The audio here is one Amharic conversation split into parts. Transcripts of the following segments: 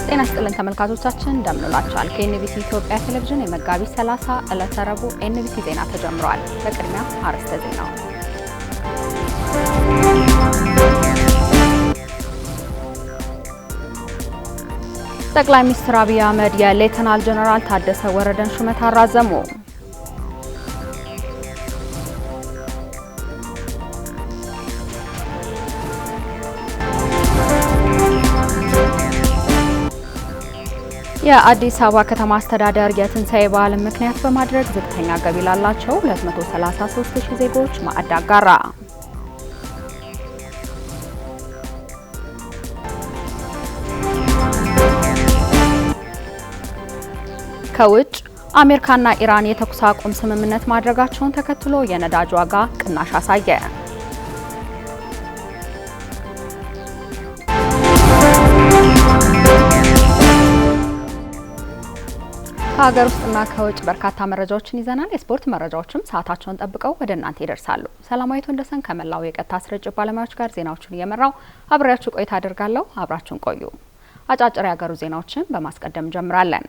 ጤና ይስጥልን ተመልካቾቻችን እንደምንላችኋል። ከኤንቢሲ ኢትዮጵያ ቴሌቪዥን የመጋቢት 30 ዕለተ ረቡዕ ኤንቢሲ ዜና ተጀምሯል። በቅድሚያ አርዕስተ ዜናው። ጠቅላይ ሚኒስትር አብይ አህመድ የሌተናል ጀነራል ታደሰ ወረደን ሹመት አራዘሙ። የአዲስ አበባ ከተማ አስተዳደር የትንሳኤ በዓልን ምክንያት በማድረግ ዝቅተኛ ገቢ ላላቸው 233,000 ዜጎች ማዕድ አጋራ። ከውጭ አሜሪካና ኢራን የተኩስ አቁም ስምምነት ማድረጋቸውን ተከትሎ የነዳጅ ዋጋ ቅናሽ አሳየ። ከሀገር ውስጥና ከውጭ በርካታ መረጃዎችን ይዘናል። የስፖርት መረጃዎችም ሰዓታቸውን ጠብቀው ወደ እናንተ ይደርሳሉ። ሰላማዊት ወንደሰን ከመላው የቀጥታ ስርጭት ባለሙያዎች ጋር ዜናዎችን እየመራው አብሬያችሁ ቆይታ አደርጋለሁ። አብራችሁን ቆዩ። አጫጭር የሀገሩ ዜናዎችን በማስቀደም እንጀምራለን።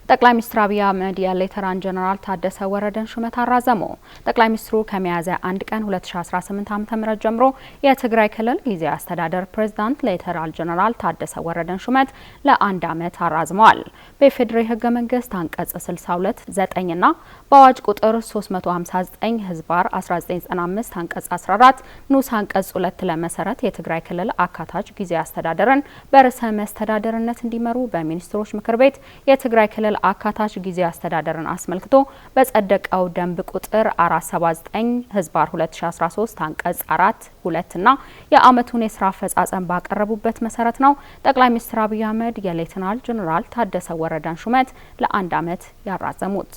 ጠቅላይ ሚኒስትር አብይ አህመድ የሌተናል ጀነራል ታደሰ ወረደን ሹመት አራዘሙ። ጠቅላይ ሚኒስትሩ ከሚያዝያ 1 ቀን 2018 ዓ.ም ጀምሮ የትግራይ ክልል ጊዜያዊ አስተዳደር ፕሬዝዳንት ሌተናል ጀነራል ታደሰ ወረደን ሹመት ለ1 ዓመት አራዝመዋል። በኢፌዴሪ ህገ መንግስት አንቀጽ 62 9 እና በአዋጅ ቁጥር 359 ህዝባር 1995 አንቀጽ 14 ንዑስ አንቀጽ 2 ለመሰረት የትግራይ ክልል አካታች ጊዜያዊ አስተዳደርን በርዕሰ መስተዳደርነት እንዲመሩ በሚኒስትሮች ምክር ቤት የትግራይ ክልል አካታች ጊዜያዊ አስተዳደርን አስመልክቶ በጸደቀው ደንብ ቁጥር 479 ህዝባር 2013 አንቀጽ 4 2 እና የአመቱን የስራ አፈጻጸም ባቀረቡበት መሰረት ነው ጠቅላይ ሚኒስትር አብይ አህመድ የሌተናል ጀነራል ታደሰ ወረደን ሹመት ለ1 ዓመት ያራዘሙት።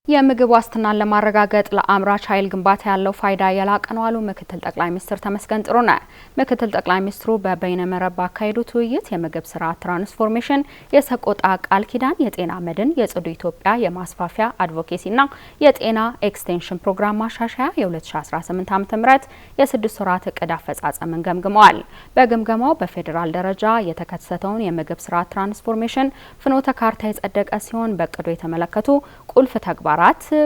የምግብ ዋስትናን ለማረጋገጥ ለአምራች ኃይል ግንባታ ያለው ፋይዳ የላቀ ነው አሉ ምክትል ጠቅላይ ሚኒስትር ተመስገን ጥሩነህ። ምክትል ጠቅላይ ሚኒስትሩ በበይነ መረብ ባካሄዱት ውይይት የምግብ ስርዓት ትራንስፎርሜሽን፣ የሰቆጣ ቃል ኪዳን፣ የጤና መድን፣ የጽዱ ኢትዮጵያ የማስፋፊያ አድቮኬሲና የጤና ኤክስቴንሽን ፕሮግራም ማሻሻያ የ2018 ዓ.ም የ6 ወራት እቅድ አፈጻጸምን ገምግመዋል። በግምገማው በፌዴራል ደረጃ የተከሰተውን የምግብ ስርዓት ትራንስፎርሜሽን ፍኖተ ካርታ የጸደቀ ሲሆን በእቅዱ የተመለከቱ ቁልፍ ተግባራት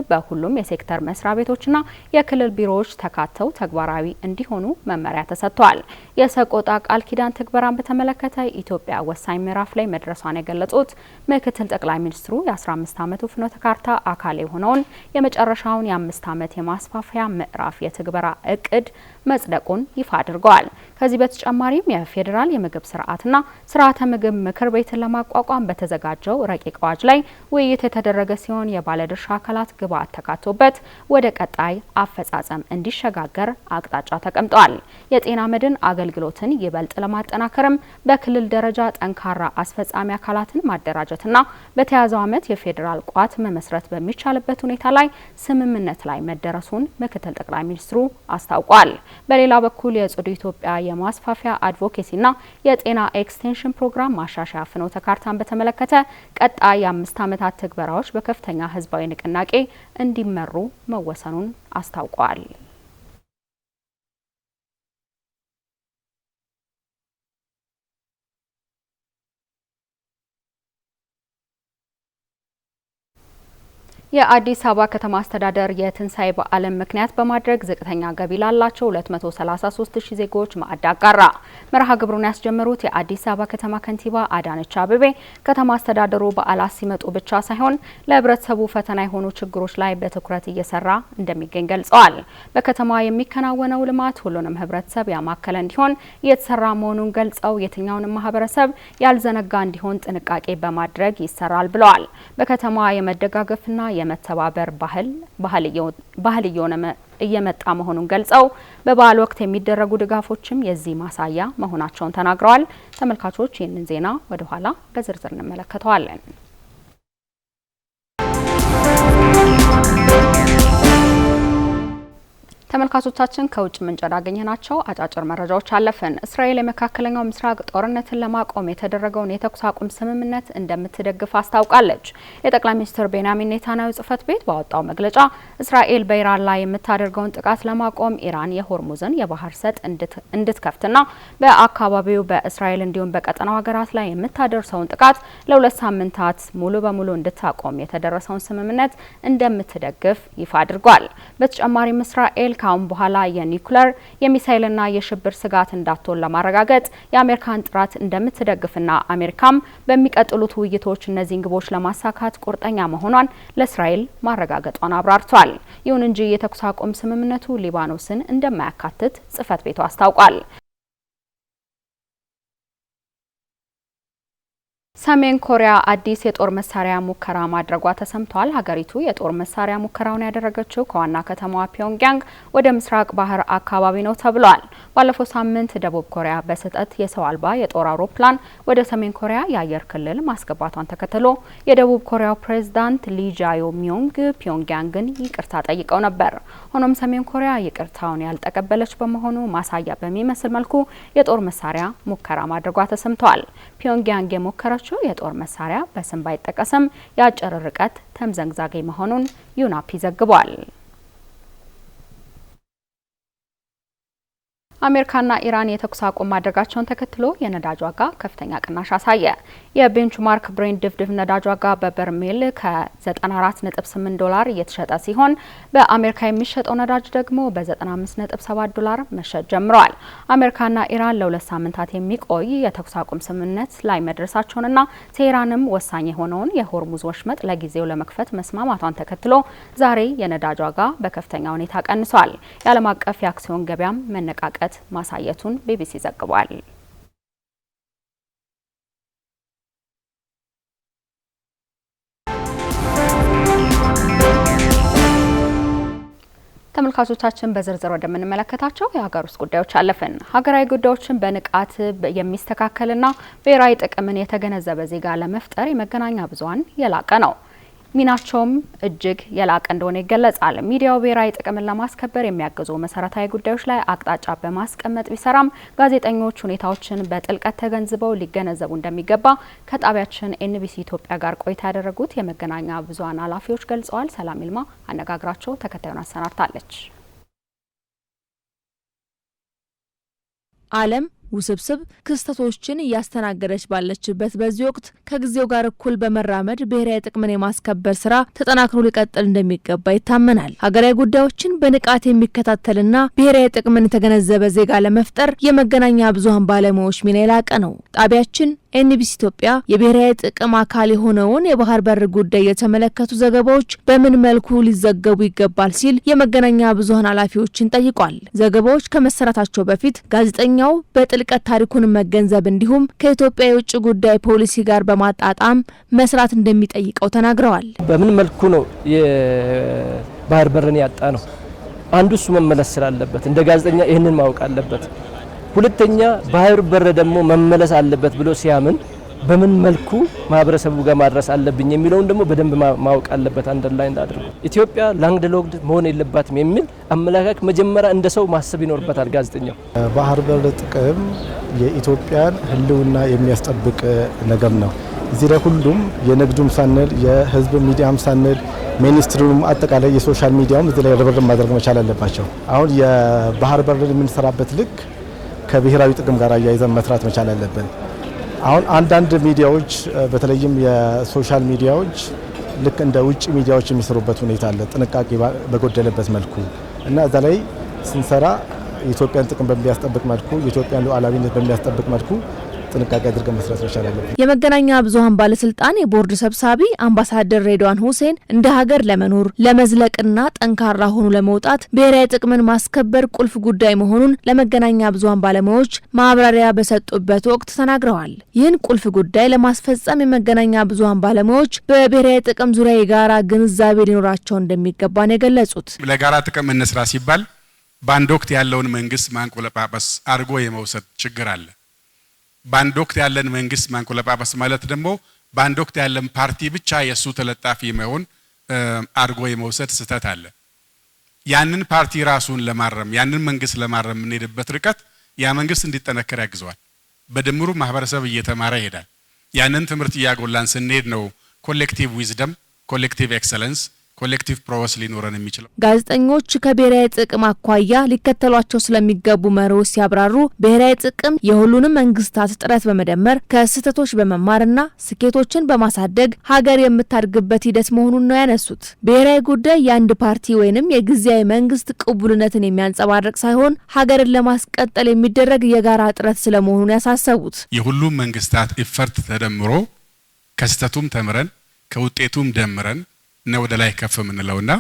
በሁሉም የሴክተር መስሪያ ቤቶችና የክልል ቢሮዎች ተካተው ተግባራዊ እንዲሆኑ መመሪያ ተሰጥቷል። የሰቆጣ ቃል ኪዳን ትግበራን በተመለከተ ኢትዮጵያ ወሳኝ ምዕራፍ ላይ መድረሷን የገለጹት ምክትል ጠቅላይ ሚኒስትሩ የ15 ዓመቱ ፍኖተ ካርታ አካል የሆነውን የመጨረሻውን የ5 ዓመት የማስፋፊያ ምዕራፍ የትግበራ እቅድ መጽደቁን ይፋ አድርገዋል። ከዚህ በተጨማሪም የፌዴራል የምግብ ስርዓትና ስርዓተ ምግብ ምክር ቤትን ለማቋቋም በተዘጋጀው ረቂቅ አዋጅ ላይ ውይይት የተደረገ ሲሆን የባለድርሻ አካላት ግብዓት ተካቶበት ወደ ቀጣይ አፈጻጸም እንዲሸጋገር አቅጣጫ ተቀምጧል። የጤና መድን አገልግሎትን ይበልጥ ለማጠናከርም በክልል ደረጃ ጠንካራ አስፈጻሚ አካላትን ማደራጀትና በተያዘው ዓመት የፌዴራል ቋት መመስረት በሚቻልበት ሁኔታ ላይ ስምምነት ላይ መደረሱን ምክትል ጠቅላይ ሚኒስትሩ አስታውቋል። በሌላ በኩል የጽዱ ኢትዮጵያ የማስፋፊያ አድቮኬሲና የጤና ኤክስቴንሽን ፕሮግራም ማሻሻያ ፍኖተ ካርታን በተመለከተ ቀጣይ የ5 ዓመታት ትግበራዎች በከፍተኛ ህዝባዊ ንቅናቄ እንዲመሩ መወሰኑን አስታውቋል። የአዲስ አበባ ከተማ አስተዳደር የትንሳኤ በዓልን ምክንያት በማድረግ ዝቅተኛ ገቢ ላላቸው 233,000 ዜጎች ማዕድ አጋራ። መርሃ ግብሩን ያስጀመሩት የአዲስ አበባ ከተማ ከንቲባ አዳነች አቤቤ ከተማ አስተዳደሩ በዓላት ሲመጡ ብቻ ሳይሆን ለህብረተሰቡ ፈተና የሆኑ ችግሮች ላይ በትኩረት እየሰራ እንደሚገኝ ገልጸዋል። በከተማ የሚከናወነው ልማት ሁሉንም ህብረተሰብ ያማከለ እንዲሆን እየተሰራ መሆኑን ገልጸው የትኛውንም ማህበረሰብ ያልዘነጋ እንዲሆን ጥንቃቄ በማድረግ ይሰራል ብለዋል። በከተማ የመደጋገፍና የመተባበር ባህል እየመጣ መሆኑን ገልጸው በበዓል ወቅት የሚደረጉ ድጋፎችም የዚህ ማሳያ መሆናቸውን ተናግረዋል። ተመልካቾች ይህንን ዜና ወደ ኋላ በዝርዝር እንመለከተዋለን። ተመልካቾቻችን ከውጭ ምንጭ ያገኘናቸው አጫጭር መረጃዎች አለፈን። እስራኤል የመካከለኛው ምስራቅ ጦርነትን ለማቆም የተደረገውን የተኩስ አቁም ስምምነት እንደምትደግፍ አስታውቃለች። የጠቅላይ ሚኒስትር ቤንያሚን ኔታንያሁ ጽህፈት ቤት ባወጣው መግለጫ እስራኤል በኢራን ላይ የምታደርገውን ጥቃት ለማቆም ኢራን የሆርሙዝን የባህር ሰጥ እንድትከፍትና በአካባቢው በእስራኤል እንዲሁም በቀጠናው ሀገራት ላይ የምታደርሰውን ጥቃት ለ2 ሳምንታት ሙሉ በሙሉ እንድታቆም የተደረሰውን ስምምነት እንደምትደግፍ ይፋ አድርጓል። በተጨማሪም እስራኤል ካሁን በኋላ የኒውክሌር የሚሳይልና የሽብር ስጋት እንዳትሆን ለማረጋገጥ የአሜሪካን ጥረት እንደምትደግፍና አሜሪካም በሚቀጥሉት ውይይቶች እነዚህን ግቦች ለማሳካት ቁርጠኛ መሆኗን ለእስራኤል ማረጋገጧን አብራርቷል። ይሁን እንጂ የተኩስ አቁም ስምምነቱ ሊባኖስን እንደማያካትት ጽህፈት ቤቱ አስታውቋል። ሰሜን ኮሪያ አዲስ የጦር መሳሪያ ሙከራ ማድረጓ ተሰምቷል። ሀገሪቱ የጦር መሳሪያ ሙከራውን ያደረገችው ከዋና ከተማዋ ፒዮንግያንግ ወደ ምስራቅ ባህር አካባቢ ነው ተብሏል። ባለፈው ሳምንት ደቡብ ኮሪያ በስህተት የሰው አልባ የጦር አውሮፕላን ወደ ሰሜን ኮሪያ የአየር ክልል ማስገባቷን ተከትሎ የደቡብ ኮሪያው ፕሬዝዳንት ሊ ጃዮሚዮንግ ፒዮንግያንግን ይቅርታ ጠይቀው ነበር። ሆኖም ሰሜን ኮሪያ ይቅርታውን ያልተቀበለች በመሆኑ ማሳያ በሚመስል መልኩ የጦር መሳሪያ ሙከራ ማድረጓ ተሰምቷል። ፒዮንግያንግ የሞከረችው የጦር መሳሪያ በስም ባይጠቀስም የአጭር ርቀት ተምዘግዛጊ መሆኑን ዩናፒ ዘግቧል። አሜሪካና ኢራን የተኩስ አቁም ማድረጋቸውን ተከትሎ የነዳጅ ዋጋ ከፍተኛ ቅናሽ አሳየ። የቤንችማርክ ብሬንት ድፍድፍ ነዳጅ ዋጋ በበርሜል ከ$94.8 እየተሸጠ ሲሆን በአሜሪካ የሚሸጠው ነዳጅ ደግሞ በ$95.7 መሸጥ ጀምረዋል። አሜሪካና ኢራን ለ2 ሳምንታት የሚቆይ የተኩስ አቁም ስምምነት ላይ መድረሳቸውንና ቴህራንም ወሳኝ የሆነውን የሆርሙዝ ወሽመጥ ለጊዜው ለመክፈት መስማማቷን ተከትሎ ዛሬ የነዳጅ ዋጋ በከፍተኛ ሁኔታ ቀንሷል። የዓለም አቀፍ የአክሲዮን ገበያም መነቃቀት ማሳየቱን ቢቢሲ ዘግቧል። ተመልካቾቻችን በዝርዝር ወደምንመለከታቸው የሀገር ውስጥ ጉዳዮች አለፍን። ሀገራዊ ጉዳዮችን በንቃት የሚስተካከልና ብሔራዊ ጥቅምን የተገነዘበ ዜጋ ለመፍጠር የመገናኛ ብዙኃን የላቀ ነው። ሚናቸውም እጅግ የላቀ እንደሆነ ይገለጻል። ሚዲያው ብሔራዊ ጥቅምን ለማስከበር የሚያግዙ መሰረታዊ ጉዳዮች ላይ አቅጣጫ በማስቀመጥ ቢሰራም ጋዜጠኞች ሁኔታዎችን በጥልቀት ተገንዝበው ሊገነዘቡ እንደሚገባ ከጣቢያችን ኤንቢሲ ኢትዮጵያ ጋር ቆይታ ያደረጉት የመገናኛ ብዙኃን ኃላፊዎች ገልጸዋል። ሰላም ይልማ አነጋግራቸው ተከታዩን አሰናድታለች። ዓለም ውስብስብ ክስተቶችን እያስተናገደች ባለችበት በዚህ ወቅት ከጊዜው ጋር እኩል በመራመድ ብሔራዊ ጥቅምን የማስከበር ስራ ተጠናክሮ ሊቀጥል እንደሚገባ ይታመናል። ሀገራዊ ጉዳዮችን በንቃት የሚከታተልና ብሔራዊ ጥቅምን የተገነዘበ ዜጋ ለመፍጠር የመገናኛ ብዙኃን ባለሙያዎች ሚና የላቀ ነው። ጣቢያችን ኤንቢሲ ኢትዮጵያ የብሔራዊ ጥቅም አካል የሆነውን የባህር በር ጉዳይ የተመለከቱ ዘገባዎች በምን መልኩ ሊዘገቡ ይገባል ሲል የመገናኛ ብዙኃን ኃላፊዎችን ጠይቋል። ዘገባዎች ከመሰራታቸው በፊት ጋዜጠኛው በጥልቀት ታሪኩን መገንዘብ እንዲሁም ከኢትዮጵያ የውጭ ጉዳይ ፖሊሲ ጋር በማጣጣም መስራት እንደሚጠይቀው ተናግረዋል። በምን መልኩ ነው የባህር በርን ያጣ ነው? አንዱ እሱ መመለስ ስላለበት እንደ ጋዜጠኛ ይህንን ማወቅ አለበት። ሁለተኛ ባህር በር ደግሞ መመለስ አለበት ብሎ ሲያምን በምን መልኩ ማህበረሰቡ ጋር ማድረስ አለብኝ የሚለውን ደግሞ በደንብ ማወቅ አለበት። አንደርላይን አድርጎ ኢትዮጵያ ላንድ ሎክድ መሆን የለባትም የሚል አመለካከት መጀመሪያ እንደ ሰው ማሰብ ይኖርበታል ጋዜጠኛው። ባህር በር ጥቅም የኢትዮጵያን ሕልውና የሚያስጠብቅ ነገር ነው። እዚህ ላይ ሁሉም የንግዱም ሳንል የህዝብ ሚዲያም ሳንል ሚኒስትሩም አጠቃላይ የሶሻል ሚዲያውም እዚህ ላይ ርብርብ ማድረግ መቻል አለባቸው። አሁን የባህር በርን የምንሰራበት ልክ ከብሔራዊ ጥቅም ጋር አያይዘን መስራት መቻል አለብን። አሁን አንዳንድ ሚዲያዎች በተለይም የሶሻል ሚዲያዎች ልክ እንደ ውጭ ሚዲያዎች የሚሰሩበት ሁኔታ አለ፣ ጥንቃቄ በጎደለበት መልኩ እና እዛ ላይ ስንሰራ የኢትዮጵያን ጥቅም በሚያስጠብቅ መልኩ የኢትዮጵያን ሉዓላዊነት በሚያስጠብቅ መልኩ ጥንቃቄ አድርገን መስራት መቻል አለብን። የመገናኛ ብዙኃን ባለስልጣን የቦርድ ሰብሳቢ አምባሳደር ሬድዋን ሁሴን እንደ ሀገር ለመኖር ለመዝለቅና ጠንካራ ሆኖ ለመውጣት ብሔራዊ ጥቅምን ማስከበር ቁልፍ ጉዳይ መሆኑን ለመገናኛ ብዙኃን ባለሙያዎች ማብራሪያ በሰጡበት ወቅት ተናግረዋል። ይህን ቁልፍ ጉዳይ ለማስፈጸም የመገናኛ ብዙኃን ባለሙያዎች በብሔራዊ ጥቅም ዙሪያ የጋራ ግንዛቤ ሊኖራቸው እንደሚገባ ነው የገለጹት። ለጋራ ጥቅም እንስራ ሲባል በአንድ ወቅት ያለውን መንግስት ማንቆለጳጳስ አድርጎ የመውሰድ ችግር አለ። በአንድ ወቅት ያለን መንግስት ማንቆለጳጳስ ማለት ደግሞ በአንድ ወቅት ያለን ፓርቲ ብቻ የሱ ተለጣፊ መሆን አድርጎ የመውሰድ ስህተት አለ። ያንን ፓርቲ ራሱን ለማረም ያንን መንግስት ለማረም እንሄድበት ርቀት ያ መንግስት እንዲጠነከር ያግዘዋል። በድምሩ ማህበረሰብ እየተማረ ይሄዳል። ያንን ትምህርት ያጎላን ስንሄድ ነው ኮሌክቲቭ ዊዝደም፣ ኮሌክቲቭ ኤክሰለንስ፣ ኮሌክቲቭ ፕሮሰስ ሊኖረን የሚችለው። ጋዜጠኞች ከብሔራዊ ጥቅም አኳያ ሊከተሏቸው ስለሚገቡ መርሆች ሲያብራሩ ብሔራዊ ጥቅም የሁሉንም መንግስታት ጥረት በመደመር ከስህተቶች በመማርና ስኬቶችን በማሳደግ ሀገር የምታድግበት ሂደት መሆኑን ነው ያነሱት። ብሔራዊ ጉዳይ የአንድ ፓርቲ ወይንም የጊዜያዊ መንግስት ቅቡልነትን የሚያንጸባርቅ ሳይሆን ሀገርን ለማስቀጠል የሚደረግ የጋራ ጥረት ስለመሆኑን ያሳሰቡት የሁሉም መንግስታት ኢፈርት ተደምሮ ከስህተቱም ተምረን ከውጤቱም ደምረን ነው ወደ ላይ ከፍ ምንለውና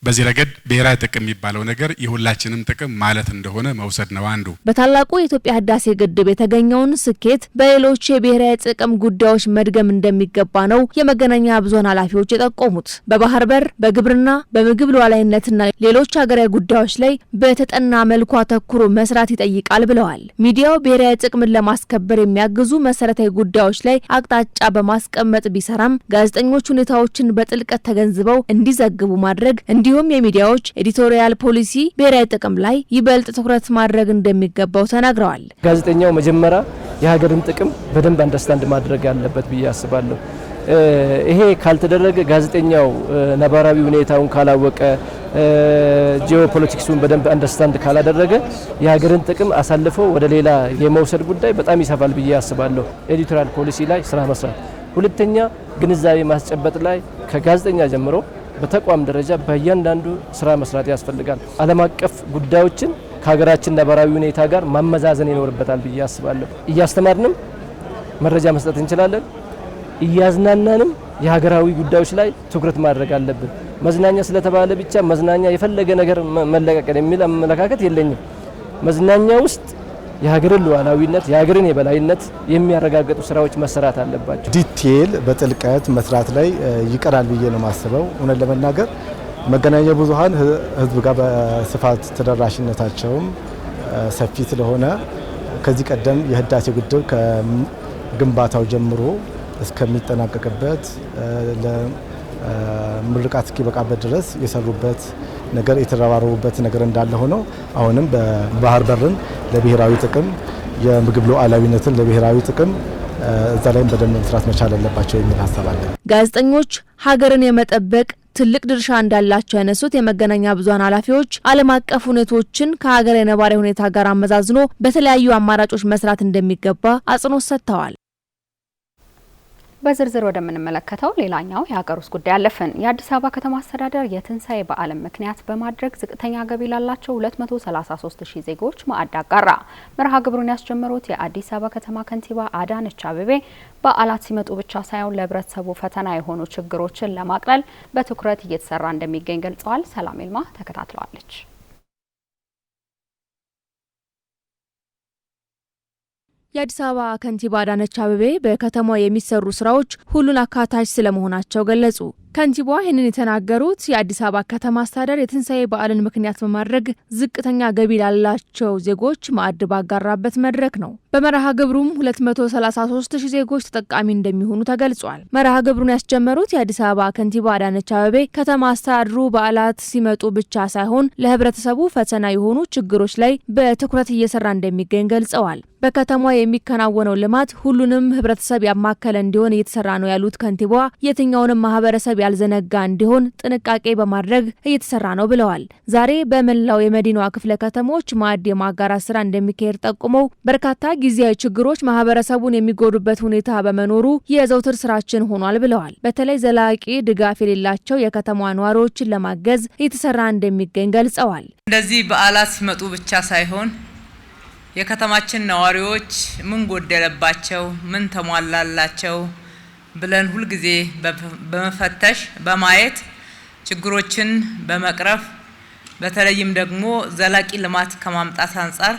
በዚህ ረገድ ብሔራዊ ጥቅም የሚባለው ነገር የሁላችንም ጥቅም ማለት እንደሆነ መውሰድ ነው አንዱ። በታላቁ የኢትዮጵያ ህዳሴ ግድብ የተገኘውን ስኬት በሌሎች የብሔራዊ ጥቅም ጉዳዮች መድገም እንደሚገባ ነው የመገናኛ ብዙሃን ኃላፊዎች የጠቆሙት። በባህር በር፣ በግብርና፣ በምግብ ሉዓላዊነትና ሌሎች ሀገራዊ ጉዳዮች ላይ በተጠና መልኩ አተኩሮ መስራት ይጠይቃል ብለዋል። ሚዲያው ብሔራዊ ጥቅምን ለማስከበር የሚያግዙ መሰረታዊ ጉዳዮች ላይ አቅጣጫ በማስቀመጥ ቢሰራም ጋዜጠኞች ሁኔታዎችን በጥልቀት ተገንዝበው እንዲዘግቡ ማድረግ እንዲሁም የሚዲያዎች ኤዲቶሪያል ፖሊሲ ብሔራዊ ጥቅም ላይ ይበልጥ ትኩረት ማድረግ እንደሚገባው ተናግረዋል። ጋዜጠኛው መጀመሪያ የሀገርን ጥቅም በደንብ አንደርስታንድ ማድረግ ያለበት ብዬ አስባለሁ። ይሄ ካልተደረገ ጋዜጠኛው ነባራዊ ሁኔታውን ካላወቀ ጂኦፖለቲክሱን በደንብ አንደርስታንድ ካላደረገ የሀገርን ጥቅም አሳልፎ ወደ ሌላ የመውሰድ ጉዳይ በጣም ይሰፋል ብዬ አስባለሁ። ኤዲቶሪያል ፖሊሲ ላይ ስራ መስራት፣ ሁለተኛ ግንዛቤ ማስጨበጥ ላይ ከጋዜጠኛ ጀምሮ በተቋም ደረጃ በእያንዳንዱ ስራ መስራት ያስፈልጋል። ዓለም አቀፍ ጉዳዮችን ከሀገራችን ነባራዊ ሁኔታ ጋር ማመዛዘን ይኖርበታል ብዬ አስባለሁ። እያስተማርንም መረጃ መስጠት እንችላለን፣ እያዝናናንም የሀገራዊ ጉዳዮች ላይ ትኩረት ማድረግ አለብን። መዝናኛ ስለተባለ ብቻ መዝናኛ የፈለገ ነገር መለቀቅ የሚል አመለካከት የለኝም። መዝናኛ ውስጥ የሀገርን ሉዓላዊነት የሀገርን የበላይነት የሚያረጋግጡ ስራዎች መሰራት አለባቸው። ዲቴል በጥልቀት መስራት ላይ ይቀራል ብዬ ነው ማስበው። እውነት ለመናገር መገናኛ ብዙሃን ህዝብ ጋር በስፋት ተደራሽነታቸውም ሰፊ ስለሆነ ከዚህ ቀደም የህዳሴ ግድብ ከግንባታው ጀምሮ እስከሚጠናቀቅበት ለምርቃት እስኪበቃበት ድረስ የሰሩበት ነገር የተረባረቡበት ነገር እንዳለ ሆኖ አሁንም በባህር በርን ለብሔራዊ ጥቅም የምግብ ሉዓላዊነትን ለብሔራዊ ጥቅም እዛ ላይም በደንብ መስራት መቻል አለባቸው የሚል ሀሳብ አለ። ጋዜጠኞች ሀገርን የመጠበቅ ትልቅ ድርሻ እንዳላቸው ያነሱት የመገናኛ ብዙሃን ኃላፊዎች ዓለም አቀፍ ሁኔታዎችን ከሀገር የነባራዊ ሁኔታ ጋር አመዛዝኖ በተለያዩ አማራጮች መስራት እንደሚገባ አጽንኦት ሰጥተዋል። በዝርዝር ወደምንመለከተው ሌላኛው የሀገር ውስጥ ጉዳይ አለፍን። የአዲስ አበባ ከተማ አስተዳደር የትንሳኤ በዓልን ምክንያት በማድረግ ዝቅተኛ ገቢ ላላቸው 233,000 ዜጎች ማዕድ አጋራ። መርሃ ግብሩን ያስጀመሩት የአዲስ አበባ ከተማ ከንቲባ አዳነች አቤቤ በዓላት ሲመጡ ብቻ ሳይሆን ለህብረተሰቡ ፈተና የሆኑ ችግሮችን ለማቅለል በትኩረት እየተሰራ እንደሚገኝ ገልጸዋል። ሰላም ኤልማ ተከታትለዋለች። የአዲስ አበባ ከንቲባ አዳነች አቤቤ በከተማዋ የሚሰሩ ስራዎች ሁሉን አካታች ስለመሆናቸው ገለጹ። ከንቲባዋ ይህንን የተናገሩት የአዲስ አበባ ከተማ አስተዳደር የትንሳኤ በዓልን ምክንያት በማድረግ ዝቅተኛ ገቢ ላላቸው ዜጎች ማዕድ ባጋራበት መድረክ ነው። በመርሃ ግብሩም 233,000 ዜጎች ተጠቃሚ እንደሚሆኑ ተገልጿል። መርሃ ግብሩን ያስጀመሩት የአዲስ አበባ ከንቲባ አዳነች አቤቤ ከተማ አስተዳደሩ በዓላት ሲመጡ ብቻ ሳይሆን ለህብረተሰቡ ፈተና የሆኑ ችግሮች ላይ በትኩረት እየሰራ እንደሚገኝ ገልጸዋል። በከተማዋ የሚከናወነው ልማት ሁሉንም ህብረተሰብ ያማከለ እንዲሆን እየተሰራ ነው ያሉት ከንቲባዋ የትኛውንም ማህበረሰብ ያልዘነጋ እንዲሆን ጥንቃቄ በማድረግ እየተሰራ ነው ብለዋል። ዛሬ በመላው የመዲናዋ ክፍለ ከተሞች ማዕድ የማጋራት ስራ እንደሚካሄድ ጠቁመው በርካታ ጊዜያዊ ችግሮች ማህበረሰቡን የሚጎዱበት ሁኔታ በመኖሩ የዘውትር ስራችን ሆኗል ብለዋል። በተለይ ዘላቂ ድጋፍ የሌላቸው የከተማዋ ነዋሪዎችን ለማገዝ እየተሰራ እንደሚገኝ ገልጸዋል። እንደዚህ በዓላት ሲመጡ ብቻ ሳይሆን የከተማችን ነዋሪዎች ምን ጎደለባቸው፣ ምን ተሟላላቸው ብለን ሁልጊዜ በመፈተሽ በማየት ችግሮችን በመቅረፍ በተለይም ደግሞ ዘላቂ ልማት ከማምጣት አንጻር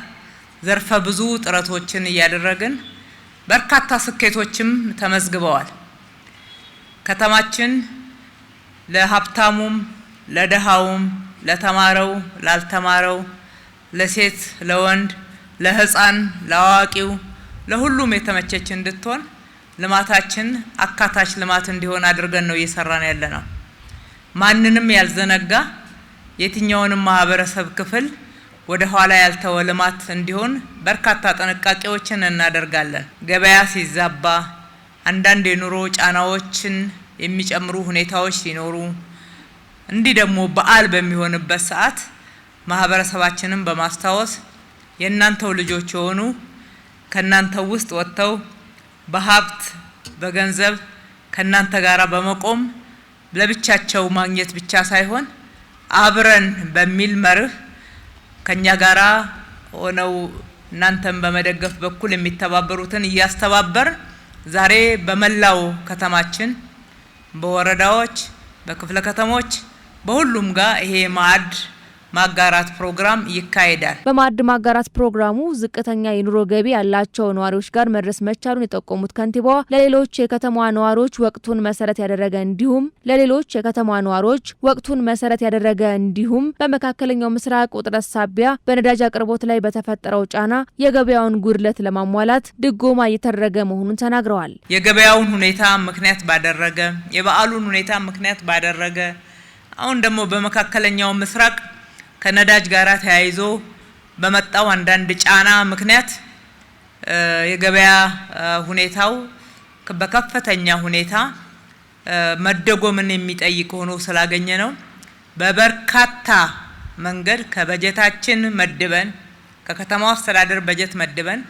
ዘርፈ ብዙ ጥረቶችን እያደረግን በርካታ ስኬቶችም ተመዝግበዋል። ከተማችን ለሀብታሙም፣ ለደሃውም፣ ለተማረው፣ ላልተማረው፣ ለሴት፣ ለወንድ፣ ለህፃን፣ ለአዋቂው፣ ለሁሉም የተመቸች እንድትሆን ልማታችን አካታች ልማት እንዲሆን አድርገን ነው እየሰራን ያለነው። ማንንም ያልዘነጋ የትኛውንም ማህበረሰብ ክፍል ወደ ኋላ ያልተወ ልማት እንዲሆን በርካታ ጥንቃቄዎችን እናደርጋለን። ገበያ ሲዛባ አንዳንድ የኑሮ ጫናዎችን የሚጨምሩ ሁኔታዎች ሲኖሩ እንዲህ ደግሞ በዓል በሚሆንበት ሰዓት ማህበረሰባችንን በማስታወስ የእናንተው ልጆች የሆኑ ከናንተው ውስጥ ወጥተው በሀብት በገንዘብ ከናንተ ጋራ በመቆም ለብቻቸው ማግኘት ብቻ ሳይሆን አብረን በሚል መርህ ከኛ ጋራ ሆነው እናንተን በመደገፍ በኩል የሚተባበሩትን እያስተባበር ዛሬ በመላው ከተማችን በወረዳዎች በክፍለ ከተሞች በሁሉም ጋር ይሄ ማዕድ ማጋራት ፕሮግራም ይካሄዳል። በማዕድ ማጋራት ፕሮግራሙ ዝቅተኛ የኑሮ ገቢ ያላቸው ነዋሪዎች ጋር መድረስ መቻሉን የጠቆሙት ከንቲባዋ ለሌሎች የከተማዋ ነዋሪዎች ወቅቱን መሰረት ያደረገ እንዲሁም በመካከለኛው ምስራቅ ውጥረት ሳቢያ በነዳጅ አቅርቦት ላይ በተፈጠረው ጫና የገበያውን ጉድለት ለማሟላት ድጎማ እየተደረገ መሆኑን ተናግረዋል። የገበያውን ሁኔታ ምክንያት ባደረገ የበዓሉን ሁኔታ ምክንያት ባደረገ አሁን ደግሞ በመካከለኛው ምስራቅ ከነዳጅ ጋራ ተያይዞ በመጣው አንዳንድ ጫና ምክንያት የገበያ ሁኔታው በከፍተኛ ሁኔታ መደጎምን የሚጠይቅ ሆኖ ስላገኘ ነው በበርካታ መንገድ ከበጀታችን መድበን ከከተማው አስተዳደር በጀት መድበን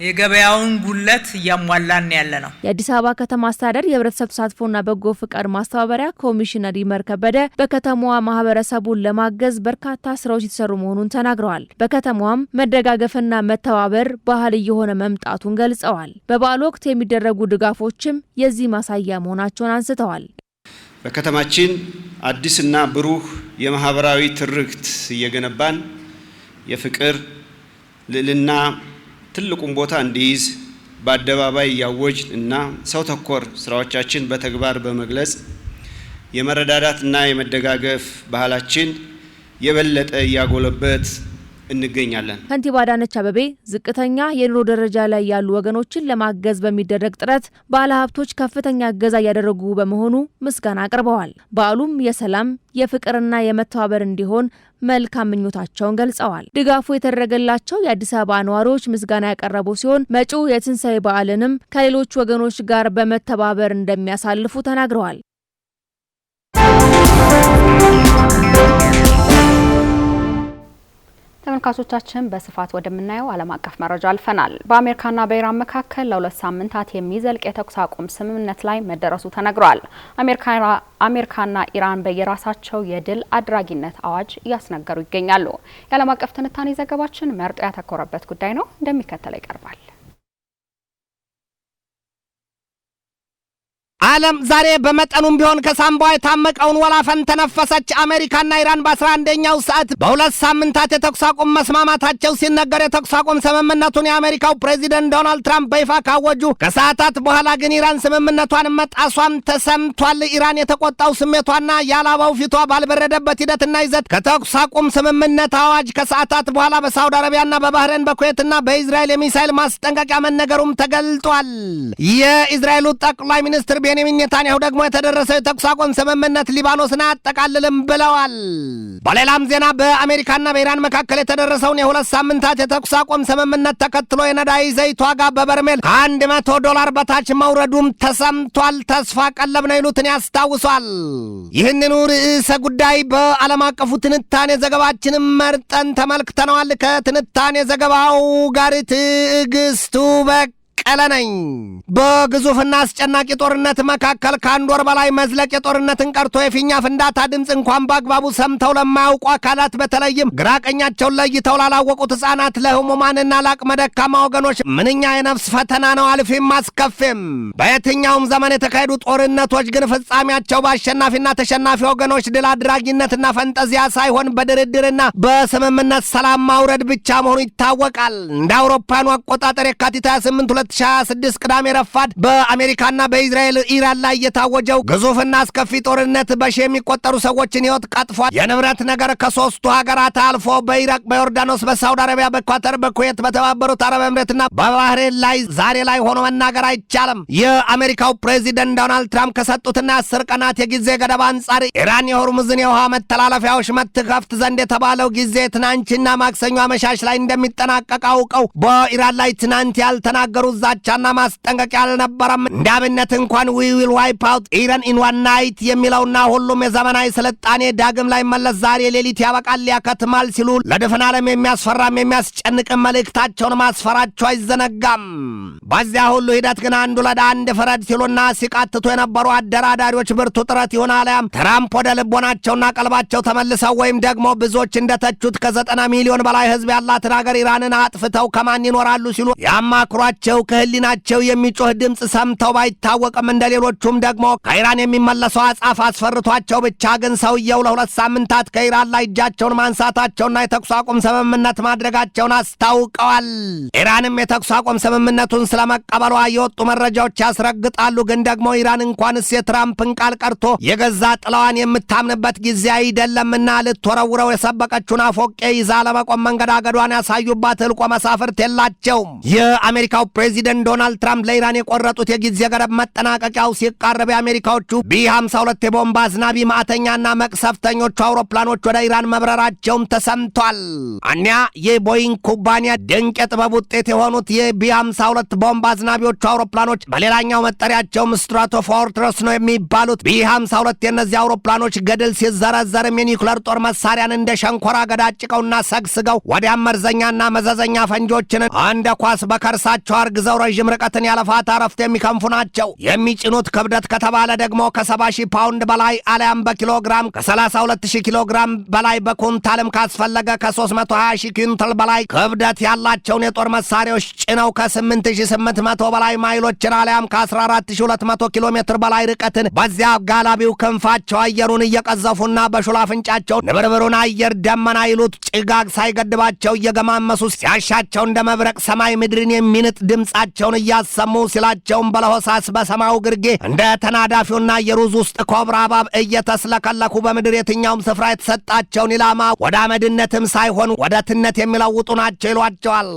የገበያውን ጉለት ያሟላን ያለ ነው። የአዲስ አበባ ከተማ አስተዳደር የህብረተሰብ ተሳትፎና በጎ ፍቃድ ማስተባበሪያ ኮሚሽነር ይመር ከበደ በከተማዋ ማህበረሰቡን ለማገዝ በርካታ ስራዎች የተሰሩ መሆኑን ተናግረዋል። በከተማዋም መደጋገፍና መተባበር ባህል እየሆነ መምጣቱን ገልጸዋል። በበዓል ወቅት የሚደረጉ ድጋፎችም የዚህ ማሳያ መሆናቸውን አንስተዋል። በከተማችን አዲስና ብሩህ የማህበራዊ ትርክት እየገነባን የፍቅር ልዕልና ትልቁን ቦታ እንዲይዝ በአደባባይ ያወጅ እና ሰው ተኮር ስራዎቻችን በተግባር በመግለጽ የመረዳዳትና የመደጋገፍ ባህላችን የበለጠ ያጎለበት እንገኛለን። ከንቲባ አዳነች አቤቤ ዝቅተኛ የኑሮ ደረጃ ላይ ያሉ ወገኖችን ለማገዝ በሚደረግ ጥረት ባለሀብቶች ከፍተኛ እገዛ ያደረጉ በመሆኑ ምስጋና አቅርበዋል። በዓሉም የሰላም የፍቅርና የመተባበር እንዲሆን መልካም ምኞታቸውን ገልጸዋል። ድጋፉ የተደረገላቸው የአዲስ አበባ ነዋሪዎች ምስጋና ያቀረቡ ሲሆን መጪው የትንሳኤ በዓልንም ከሌሎች ወገኖች ጋር በመተባበር እንደሚያሳልፉ ተናግረዋል። ተመልካቾቻችን በስፋት ወደምናየው ዓለም አቀፍ መረጃ አልፈናል። በአሜሪካና በኢራን መካከል ለ2 ሳምንታት የሚዘልቅ የተኩስ አቁም ስምምነት ላይ መደረሱ ተነግሯል። አሜሪካና ኢራን በየራሳቸው የድል አድራጊነት አዋጅ እያስነገሩ ይገኛሉ። የዓለም አቀፍ ትንታኔ ዘገባችን መርጦ ያተኮረበት ጉዳይ ነው፣ እንደሚከተለው ይቀርባል። ዓለም ዛሬ በመጠኑም ቢሆን ከሳምባዋ የታመቀውን ወላፈን ተነፈሰች። አሜሪካና ኢራን በ11ኛው ሰዓት በ2 ሳምንታት የተኩስ አቁም መስማማታቸው ሲነገር የተኩስ አቁም ስምምነቱን የአሜሪካው ፕሬዚደንት ዶናልድ ትራምፕ በይፋ ካወጁ ከሰዓታት በኋላ ግን ኢራን ስምምነቷን መጣሷም ተሰምቷል። ኢራን የተቆጣው ስሜቷና ያላባው ፊቷ ባልበረደበት ሂደትና ይዘት ከተኩስ አቁም ስምምነት አዋጅ ከሰዓታት በኋላ በሳውዲ አረቢያና በባህሬን በኩዌትና በእስራኤል የሚሳኤል ማስጠንቀቂያ መነገሩም ተገልጧል። የእስራኤሉ ጠቅላይ ሚኒስትር ቤንያሚን ኔታንያሁ ደግሞ የተደረሰው የተኩስ አቁም ስምምነት ሊባኖስን አያጠቃልልም ብለዋል። በሌላም ዜና በአሜሪካና በኢራን መካከል የተደረሰውን የ2 ሳምንታት የተኩስ አቁም ስምምነት ተከትሎ የነዳጅ ዘይት ዋጋ በበርሜል $100 በታች መውረዱም ተሰምቷል። ተስፋ ቀለብ ነው ይሉትን ያስታውሷል። ይህንኑ ርዕሰ ጉዳይ በዓለም አቀፉ ትንታኔ ዘገባችንም መርጠን ተመልክተነዋል። ከትንታኔ ዘገባው ጋር ትዕግስቱ በቀለ ነኝ። በግዙፍና አስጨናቂ ጦርነት መካከል ከአንድ ወር በላይ መዝለቅ የጦርነትን ቀርቶ የፊኛ ፍንዳታ ድምፅ እንኳን በአግባቡ ሰምተው ለማያውቁ አካላት በተለይም ግራቀኛቸውን ለይተው ላላወቁት ሕፃናት፣ ለህሙማንና ለአቅመ ደካማ ወገኖች ምንኛ የነፍስ ፈተና ነው፣ አልፊም አስከፊም። በየትኛውም ዘመን የተካሄዱ ጦርነቶች ግን ፍጻሜያቸው በአሸናፊና ተሸናፊ ወገኖች ድል አድራጊነትና ፈንጠዚያ ሳይሆን በድርድርና በስምምነት ሰላም ማውረድ ብቻ መሆኑ ይታወቃል። እንደ አውሮፓውያኑ አቆጣጠር የካቲት 28 2026 ቅዳሜ ረፋድ በአሜሪካና በእስራኤል ኢራን ላይ የታወጀው ግዙፍና አስከፊ ጦርነት በሺ የሚቆጠሩ ሰዎችን ሕይወት ቀጥፏል። የንብረት ነገር ከሶስቱ ሀገራት አልፎ በኢራቅ፣ በዮርዳኖስ፣ በሳውዲ አረቢያ፣ በኳተር፣ በኩዌት፣ በተባበሩት አረብ ኤምሬትና በባህሬን ላይ ዛሬ ላይ ሆኖ መናገር አይቻልም። የአሜሪካው ፕሬዚደንት ዶናልድ ትራምፕ ከሰጡትና 10 ቀናት የጊዜ ገደብ አንጻር ኢራን የሆርሙዝን የውሃ መተላለፊያዎች ትከፍት ዘንድ የተባለው ጊዜ ትናንትና ማክሰኞ አመሻሽ ላይ እንደሚጠናቀቅ አውቀው በኢራን ላይ ትናንት ያልተናገሩት ዛቻና ማስጠንቀቂያ አልነበረም። እንደ አብነት እንኳን ዊ ዊል ዋይፕ አውት ኢራን ኢን ዋን ናይት የሚለውና ሁሉም የዘመናዊ ስልጣኔ ዳግም ላይ መለስ ዛሬ ሌሊት ያበቃል ያከትማል ሲሉ ለድፍን ዓለም የሚያስፈራም የሚያስጨንቅም መልእክታቸውን ማስፈራቸው አይዘነጋም። በዚያ ሁሉ ሂደት ግን አንዱ ለአንድ ፍረድ ሲሉና ሲቃትቱ የነበሩ አደራዳሪዎች ብርቱ ጥረት ይሆን አለያም ትራምፕ ወደ ልቦናቸውና ቀልባቸው ተመልሰው ወይም ደግሞ ብዙዎች እንደተቹት ከ90 ሚሊዮን በላይ ህዝብ ያላትን ሀገር ኢራንን አጥፍተው ከማን ይኖራሉ ሲሉ ያማክሯቸው ከህሊናቸው የሚጮህ ድምፅ ሰምተው ባይታወቅም እንደሌሎቹም ደግሞ ከኢራን የሚመለሰው አጻፍ አስፈርቷቸው ብቻ ግን ሰውየው ለ2 ሳምንታት ከኢራን ላይ እጃቸውን ማንሳታቸውና የተኩስ አቁም ስምምነት ማድረጋቸውን አስታውቀዋል። ኢራንም የተኩስ አቁም ስምምነቱን ስለመቀበሏ የወጡ መረጃዎች ያስረግጣሉ። ግን ደግሞ ኢራን እንኳንስ የትራምፕን ቃል ቀርቶ የገዛ ጥላዋን የምታምንበት ጊዜ አይደለምና ልትወረውረው የሰበቀችውን አፎቄ ይዛ ለመቆም መንገዳገዷን ያሳዩባት ህልቆ መሳፍርት የላቸውም። የአሜሪካው ፕሬዚደንት ዶናልድ ትራምፕ ለኢራን የቆረጡት የጊዜ ገደብ መጠናቀቂያው ሲቃረብ የአሜሪካዎቹ ቢ52 የቦምብ አዝናቢ ማዕተኛና መቅሰፍተኞቹ አውሮፕላኖች ወደ ኢራን መብረራቸውም ተሰምቷል። እኒያ የቦይንግ ኩባንያ ድንቅ የጥበብ ውጤት የሆኑት የቢ52 ቦምብ አዝናቢዎቹ አውሮፕላኖች በሌላኛው መጠሪያቸውም ስትራቶፎርትረስ ነው የሚባሉት። ቢ52 የእነዚህ አውሮፕላኖች ገድል ሲዘረዘርም የኒውክለር ጦር መሳሪያን እንደ ሸንኮራ አገዳ ጭቀውና ሰግስገው ወዲያም መርዘኛና መዘዘኛ ፈንጆችን እንደ ኳስ በከርሳቸው አርግዘው ረዥም ርቀትን ያለፋታ ረፍት የሚከንፉ ናቸው። የሚጭኑት ክብደት ከተባለ ደግሞ ከ70,000 ፓውንድ በላይ አሊያም በኪሎግራም ከ32,000 ኪሎግራም በላይ በኩንታልም ካስፈለገ ከ320,000 ኩንታል በላይ ክብደት ያላቸውን የጦር መሳሪያዎች ጭነው ከ8,800 በላይ ማይሎችን አሊያም ከ14,200 ኪሎ ሜትር በላይ ርቀትን በዚያ ጋላቢው ክንፋቸው አየሩን እየቀዘፉና በሹላ አፍንጫቸው ንብርብሩን አየር ደመና ይሉት ጭጋግ ሳይገድባቸው እየገማመሱ ሲያሻቸው እንደ መብረቅ ሰማይ ምድርን የሚንጥ ድምፃቸውን እያሰሙ ሲላቸውም በለሆሳስ በሰማዩ ግርጌ እንደ ተናዳፊውና የሩዝ ውስጥ ኮብራ እባብ እየተስለከለኩ በምድር የትኛውም ስፍራ የተሰጣቸውን ኢላማ ወደ አመድነትም ሳይሆን ወደ ትነት የሚለውጡ ናቸው ይሏቸዋል።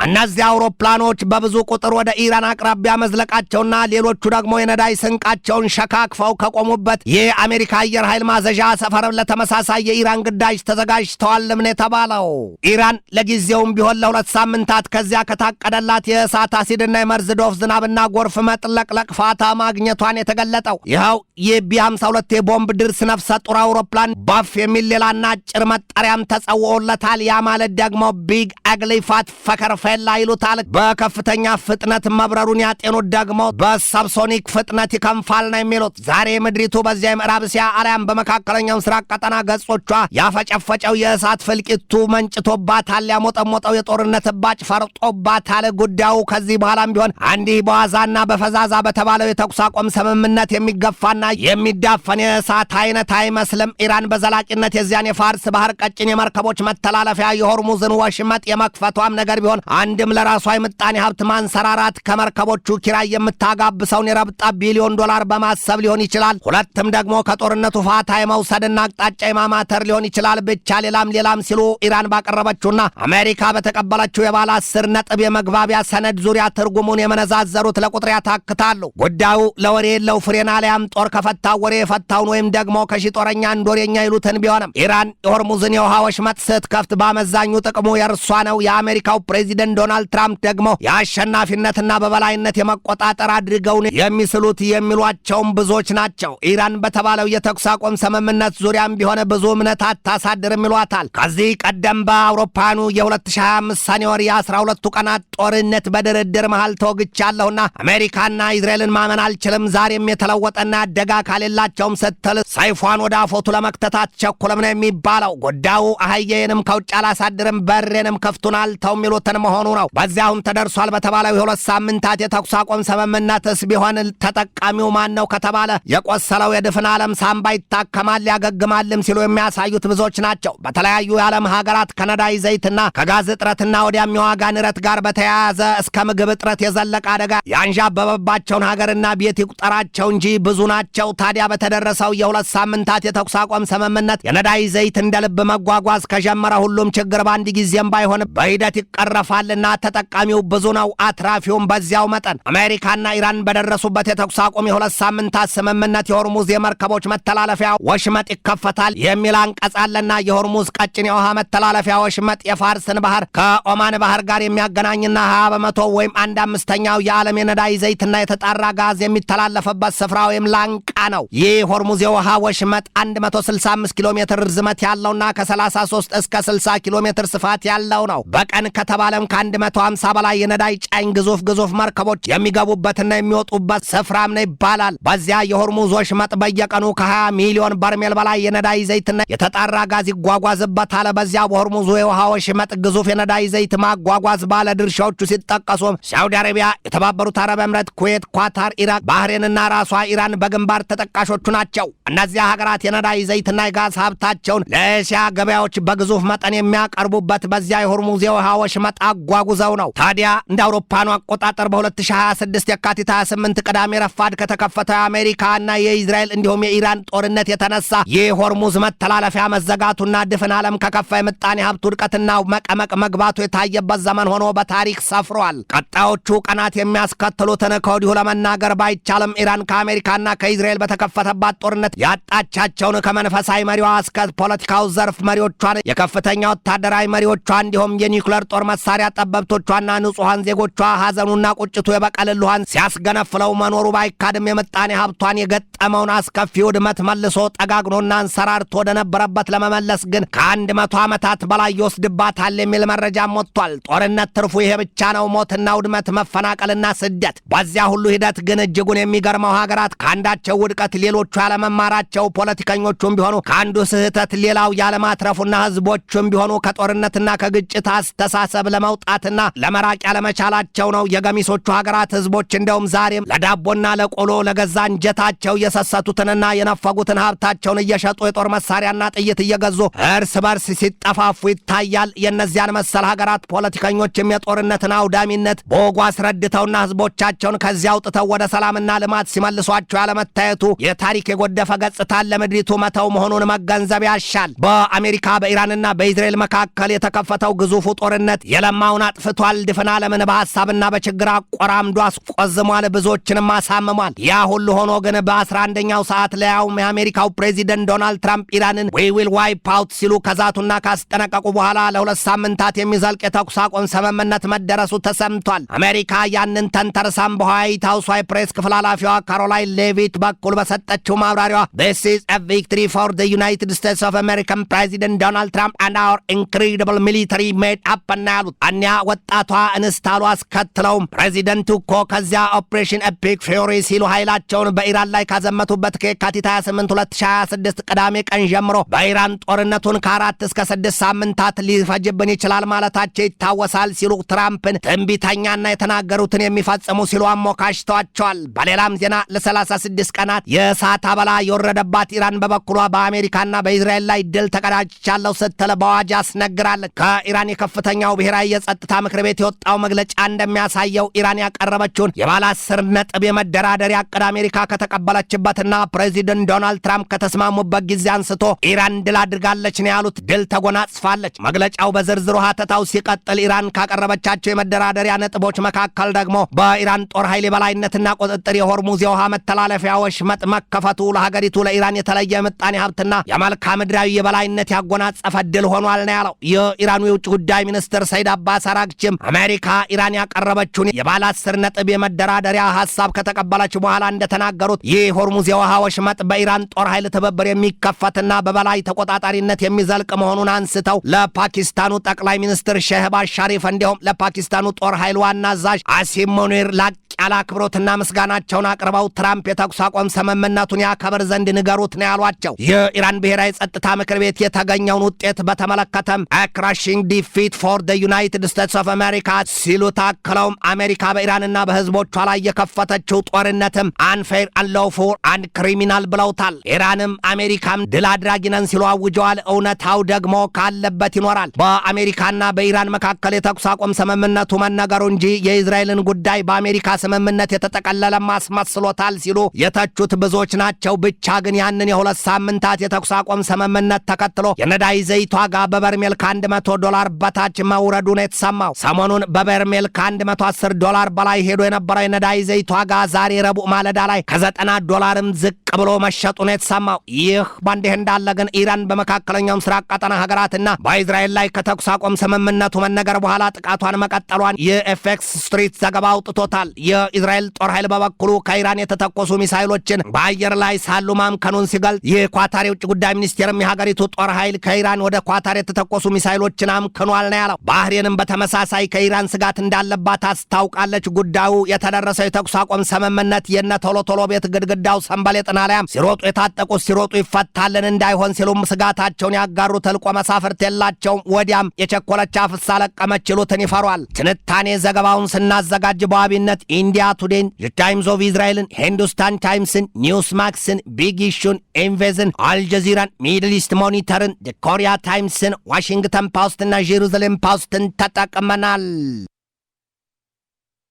እነዚህ አውሮፕላኖች በብዙ ቁጥር ወደ ኢራን አቅራቢያ መዝለቃቸውና ሌሎቹ ደግሞ የነዳጅ ስንቃቸውን ሸካክፈው ከቆሙበት የአሜሪካ አየር ኃይል ማዘዣ ሰፈር ለተመሳሳይ የኢራን ግዳጅ ተዘጋጅተዋል ምን የተባለው። ኢራን ለጊዜውም ቢሆን ለ2 ሳምንታት ከዚያ ከታቀደላት የእሳት አሲድና የመርዝ ዶፍ ዝናብና ጎርፍ መጥለቅለቅ ፋታ ማግኘቷን የተገለጠው ይኸው የቢ52 የቦምብ ድርስ ነፍሰ ጡር አውሮፕላን ባፍ የሚል ሌላና አጭር መጠሪያም ተጸውዖለታል። ያ ማለት ደግሞ ቢግ አግሊ ፋት ፈከር ፌላ ይሉታል። በከፍተኛ ፍጥነት መብረሩን ያጤኑት ደግሞ በሰብሶኒክ ፍጥነት ይከንፋል ነው የሚሉት። ዛሬ ምድሪቱ በዚያ የምዕራብ እስያ አሊያም በመካከለኛው ምስራቅ ቀጠና ገጾቿ ያፈጨፈጨው የእሳት ፍልቂቱ መንጭቶባታል። ያሞጠሞጠው የጦርነት ባጭ ፈርጦባታል። ጉዳዩ ከዚህ በኋላም ቢሆን እንዲህ በዋዛና በፈዛዛ በተባለው የተኩስ አቁም ስምምነት የሚገፋና የሚዳፈን የእሳት አይነት አይመስልም። ኢራን በዘላቂነት የዚያን የፋርስ ባህር ቀጭን የመርከቦች መተላለፊያ የሆርሙዝን ወሽመጥ የመክፈቷም ነገር ቢሆን አንድም ለራሷ የምጣኔ ሀብት ማንሰራራት ከመርከቦቹ ኪራይ የምታጋብሰውን የረብጣ ቢሊዮን ዶላር በማሰብ ሊሆን ይችላል። ሁለትም ደግሞ ከጦርነቱ ፋታ የመውሰድና አቅጣጫ የማማተር ሊሆን ይችላል። ብቻ ሌላም ሲሉ ኢራን ባቀረበችውና አሜሪካ በተቀበለችው የባለ 10 ነጥብ የመግባቢያ ሰነድ ዙሪያ ትርጉሙን የመነዛዘሩት ለቁጥር ያታክታሉ። ጉዳዩ ለወሬ የለው ፍሬና ሊያም ጦር ከፈታው ወሬ የፈታውን ወይም ደግሞ ከሺ ጦረኛ አንዶሬኛ ይሉትን ቢሆንም ኢራን የሆርሙዝን የውሃ ወሽመጥ ስትከፍት በአመዛኙ ጥቅሙ የእርሷ ነው። የአሜሪካው ፕሬዚደንት ዶናልድ ትራምፕ ደግሞ የአሸናፊነትና በበላይነት የመቆጣጠር አድርገውን የሚስሉት የሚሏቸውም ብዙዎች ናቸው። ኢራን በተባለው የተኩስ አቁም ስምምነት ዙሪያም ቢሆን ብዙ እምነት አታሳድርም ይሏታል። ከዚህ ቀደም በአውሮፓውያኑ የ2025 ሰኔ ወር የ12ቱ ቀናት ጦርነት በድርድር መሃል ተወግቻለሁና አሜሪካና እስራኤልን ማመን አልችልም፣ ዛሬም የተለወጠና ያደጋ አካል የላቸውም ስትል ሰይፏን ወደ አፎቱ ለመክተት አትቸኩልም ነው የሚባለው። ጉዳዩ አህዬንም ከውጭ አላሳድርም በሬንም ከፍቱን አልተው የሚሉትን መሆኑ ነው። በዚያውም ተደርሷል በተባለው የ2 ሳምንታት የተኩስ አቁም ስምምነትስ ቢሆን ተጠቃሚው ማን ነው ከተባለ የቆሰለው የድፍን ዓለም ሳምባ ይታከማል ያገግማልም ሲሉ የሚያሳዩት ብዙዎች ናቸው። በተለያዩ የዓለም ሀገራት ከነዳጅ ዘይትና ከጋዝ እጥረትና ወዲያም የዋጋ ንረት ጋር በተያያዘ እስከ ምግብ የምግብ እጥረት የዘለቀ አደጋ ያንዣበበባቸውን ሀገርና ቤት ይቁጠራቸው እንጂ ብዙ ናቸው። ታዲያ በተደረሰው የ2 ሳምንታት የተኩስ አቁም ስምምነት የነዳጅ ዘይት እንደ ልብ መጓጓዝ ከጀመረ ሁሉም ችግር በአንድ ጊዜም ባይሆን በሂደት ይቀረፋልና ተጠቃሚው ብዙ ነው፣ አትራፊውም በዚያው መጠን። አሜሪካና ኢራን በደረሱበት የተኩስ አቁም የ2 ሳምንታት ስምምነት የሆርሙዝ የመርከቦች መተላለፊያ ወሽመጥ ይከፈታል የሚል አንቀጽ አለና የሆርሙዝ ቀጭን የውሃ መተላለፊያ ወሽመጥ የፋርስን ባህር ከኦማን ባህር ጋር የሚያገናኝና 20% ወይም 1/5ኛው የዓለም የነዳጅ ዘይትና የተጣራ ጋዝ የሚተላለፍበት ስፍራ ወይም ላንቃ ነው። ይህ ሆርሙዝ የውሃ ወሽመጥ 165 ኪሎ ሜትር ርዝመት ያለውና ከ33 እስከ 60 ኪሎ ሜትር ስፋት ያለው ነው። በቀን ከተባለም ከ150 በላይ የነዳጅ ጫኝ ግዙፍ መርከቦች የሚገቡበትና የሚወጡበት ስፍራም ነው ይባላል። በዚያ የሆርሙዝ ወሽመጥ በየቀኑ ከ20 ሚሊዮን በርሜል በላይ የነዳጅ ዘይትና የተጣራ ጋዝ ይጓጓዝበታል። በዚያ በሆርሙዝ የውሃ ወሽመጥ ግዙፍ የነዳጅ ዘይት ማጓጓዝ ባለ ድርሻዎቹ ሲጠቀሱ ሳውዲ አረቢያ፣ የተባበሩት አረብ ኤምሬት፣ ኩዌት፣ ኳታር፣ ኢራቅ፣ ባህሬንና ራሷ ኢራን በግንባር ተጠቃሾቹ ናቸው። እነዚያ ሀገራት የነዳጅ ዘይትና የጋዝ ሀብታቸውን ለእስያ ገበያዎች በግዙፍ መጠን የሚያቀርቡበት በዚያ የሆርሙዝ የውሃ ወሽመጥ አጓጉዘው ነው። ታዲያ እንደ አውሮፓኑ አቆጣጠር በ2026 የካቲት 28 ቅዳሜ ረፋድ ከተከፈተው የአሜሪካና የኢዝራኤል እንዲሁም የኢራን ጦርነት የተነሳ የሆርሙዝ መተላለፊያ መዘጋቱና ድፍን ዓለም ከከፋ የምጣኔ ሀብት ውድቀትና መቀመቅ መግባቱ የታየበት ዘመን ሆኖ በታሪክ ሰፍሯል። ቀጣዮቹ ቀናት የሚያስከትሉትን ከወዲሁ ለመናገር ባይቻልም ኢራን ከአሜሪካና ከኢዝራኤል በተከፈተባት ጦርነት ያጣቻቸውን ከመንፈሳዊ መሪዋ እስከ ፖለቲካው ዘርፍ መሪዎቿን፣ የከፍተኛ ወታደራዊ መሪዎቿ እንዲሁም የኒውክሌር ጦር መሳሪያ ጠበብቶቿና ንጹሐን ዜጎቿ ሐዘኑና ቁጭቱ የበቀል ልኋን ሲያስገነፍለው መኖሩ ባይካድም የምጣኔ ሀብቷን የገጠመውን አስከፊ ውድመት መልሶ ጠጋግኖና አንሰራርቶ ወደ ነበረበት ለመመለስ ግን ከ100 ዓመታት በላይ ይወስድባታል የሚል መረጃም ወጥቷል። ጦርነት ትርፉ ይሄ ብቻ ነው፣ ሞትና ውድመት፣ መፈናቀልና ስደት። በዚያ ሁሉ ሂደት ግን እጅጉን የሚገርመው ሀገራት ከአንዳቸው ውድቀት ሌሎቹ ያለመማራቸው፣ ፖለቲከኞቹም ቢሆኑ ከአንዱ ስህተት ሌላው ያለማትረፉና ህዝቦቹም ቢሆኑ ከጦርነትና ከግጭት አስተሳሰብ ለመውጣትና ለመራቅ ያለመቻላቸው ነው። የገሚሶቹ ሀገራት ህዝቦች እንደውም ዛሬም ለዳቦና ለቆሎ ለገዛ እንጀታቸው የሰሰቱትንና የነፈጉትን ሀብታቸውን እየሸጡ የጦር መሳሪያና ጥይት እየገዙ እርስ በርስ ሲጠፋፉ ይታያል። የእነዚያን መሰል ሀገራት ፖለቲከኞችም የጦርነትን አውዳሚነት በወጉ አስረድተውና ህዝቦቻቸውን ከዚያ አውጥተው ወደ ሰላምና ልማት ሲመልሷቸው ያለመታየቱ የታሪክ የጎደፈ ገጽታን ለምድሪቱ መተው መሆኑን መገንዘብ ያሻል። በአሜሪካ በኢራንና በኢዝራኤል መካከል የተከፈተው ግዙፉ ጦርነት የለማውን አጥፍቷል። ድፍን ዓለምን በሐሳብና በችግር አቆራምዶ አስቆዝሟል፣ ብዙዎችንም አሳምሟል። ያ ሁሉ ሆኖ ግን በ11ኛው ሰዓት ለያውም የአሜሪካው ፕሬዚደንት ዶናልድ ትራምፕ ኢራንን ዊ ዊል ዋይፕ አውት ሲሉ ከዛቱና ካስጠነቀቁ በኋላ ለ2 ሳምንታት የሚዘልቅ የተኩስ አቁም ስምምነት መደረሱ ተሰምቷል። አሜሪካ ያንን ተንተርሳም በዋይት ሃውስ ፕሬስ ክፍል ኃላፊዋ ካሮላይን ሌቪት በኩል በሰጠችው ማብራሪያዋ this is a victory for the United States of American President Donald Trump and our incredible military made up እና ያሉት እኒያ ወጣቷ እንስታሉ አስከትለውም ፕሬዚደንቱ እኮ ከዚያ ኦፕሬሽን ኤፒክ ፊዮሪ ሲሉ ኃይላቸውን በኢራን ላይ ካዘመቱበት ከየካቲት 28 2026 ቅዳሜ ቀን ጀምሮ በኢራን ጦርነቱን ከ4 እስከ 6 ሳምንታት ሊፈጅብን ይችላል ማለታቸው ይታወሳል ሲሉ ትራምፕን ትንቢተኛና የተናገሩትን የሚፈጽሙ ሲሉ አሞካሽተዋቸዋል። በሌላም ዜና ለ36 ቀናት የእሳት አበላ የወረደባት ኢራን በበኩሏ በአሜሪካና በኢዝራኤል ላይ ድል ተቀዳጅቻለሁ ስትል በአዋጅ አስነግራለች። ከኢራን የከፍተኛው ብሔራዊ የጸጥታ ምክር ቤት የወጣው መግለጫ እንደሚያሳየው ኢራን ያቀረበችውን የባለ 10 ነጥብ የመደራደሪያ ዕቅድ አሜሪካ ከተቀበለችበትና ፕሬዚደንት ዶናልድ ትራምፕ ከተስማሙበት ጊዜ አንስቶ ኢራን ድል አድርጋለች ነው ያሉት። ድል ተጎናጽፋለች። መግለጫው በዝርዝሩ ሀተታው ሲቀጥል ኢራን ካቀረበቻቸው የመደራደሪያ ነጥቦች መካከል ደግሞ በኢራን ጦር ኃይል የበላይነትና ቁጥጥር የሆርሙዝ የውሃ መተላለፊያ ወሽመጥ መከፈቱ ለሀገሪቱ ለኢራን የተለየ ምጣኔ ሀብትና የመልክዓ ምድራዊ የበላይነት ያጎናጸፈ ድል ሆኗል ነው ያለው። የኢራኑ የውጭ ጉዳይ ሚኒስትር ሰይድ አባስ አራግቺም አሜሪካ ኢራን ያቀረበችውን የባለ 10 ነጥብ የመደራደሪያ ሀሳብ ከተቀበለች በኋላ እንደተናገሩት ይህ ሆርሙዝ የውሃ ወሽመጥ በኢራን ጦር ኃይል ትብብር የሚከፈትና በበላይ ተቆጣጣሪነት የሚዘልቅ መሆኑን አንስተው ለፓኪስታኑ ጠቅላይ ሚኒስትር ሼህባዝ ሻሪፍ እንዲሁም ለፓኪስታኑ ጦር ኃይል ዋና አዛዥ አሲም ሙኒር ላቅ ያለ አክብሮትና ምስጋናቸውን አቅርበው ትራምፕ የተኩስ አቁም ስምምነቱን ያከብር ዘንድ ንገሩት ነው ያሏቸው። የኢራን ብሔራዊ ጸጥታ ምክር ቤት የተገኘውን ውጤት በተመለከተም ክራሽንግ ዲፊት ፎር the United States of America ሲሉ ታክለውም አሜሪካ በኢራንና በህዝቦቿ ላይ የከፈተችው ጦርነትም አንፌር አንሎፉል አንድ ክሪሚናል ብለውታል። ኢራንም አሜሪካም ድል አድራጊ ነን ሲሉ አውጀዋል። እውነታው ደግሞ ካለበት ይኖራል። በአሜሪካና በኢራን መካከል የተኩስ አቁም ስምምነቱ መነገሩ እንጂ የእስራኤልን ጉዳይ በአሜሪካ ስምምነት የተጠቀለለ ማስመስሎታል ሲሉ የተቹት ብዙዎች ናቸው። ብቻ ግን ያንን የ2 ሳምንታት የተኩስ አቁም ስምምነት ተከትሎ የነዳጅ ዘይት ዋጋ በበርሜል $100 በታች መውረዱ ነው የተሰማው። ሰሞኑን በበርሜል $110 በላይ ሄዶ የነበረው የነዳጅ ዘይት ዋጋ ዛሬ ረቡዕ ማለዳ ላይ $90 ዝቅ ብሎ መሸጡ ነው የተሰማው። ይህ በእንዲህ እንዳለ ግን ኢራን በመካከለኛው ምስራቅ ቀጠና ሀገራትና በእስራኤል ላይ ከተኩስ አቁም ስምምነቱ መነገር በኋላ ጥቃቷን መቀጠሏን የኤፌክስ ስትሪት ዘገባ አውጥቶታል። የእስራኤል ጦር ኃይል በበኩሉ ከኢራን የተተኮሱ ሚሳይሎችን በአየር ላይ ሳሉ ማምከኑን ሲገልጽ፣ የኳታር የውጭ ጉዳይ ሚኒስቴርም የሀገሪቱ ጦር ኃይል ከኢራን ወደ ኳታር የተተኮሱ ሚሳይሎችን አምክኗል ነው ያለው። ባህሬንም በተመሳሳይ ከኢራን ስጋት እንዳለባት አስታውቃለች። ጉዳዩ የተደረሰው የተኩስ አቁም ስምምነት የነ ቶሎ ቶሎ ቤት ግድግዳው ሰንበሌጥና ላያም ሲሮጡ የታጠቁት ሲሮጡ ይፈታልን እንዳይሆን ሲሉም ስጋታቸውን ያጋሩ ተልቆ መሳፍርት የላቸውም። ወዲያም የቸኮለች አፍሳ ለቀመች ይሉትን ይፈሯል። ትንታኔ ዘገባውን ስናዘጋጅ በዋቢነት ኢንዲያ ቱዴይን፣ ታይምስ ኦፍ እስራኤልን፣ ሂንዱስታን ታይምስን፣ ኒውስ ማክስን፣ ቢግ ኢሹን፣ ኤንቬዝን፣ አልጀዚራን፣ ሚድል ኢስት ሞኒተርን፣ ኮሪያ ታይምስን፣ ዋሽንግተን ፖስትና ጄሩዛሌም ፖስትን ተጠቅመናል።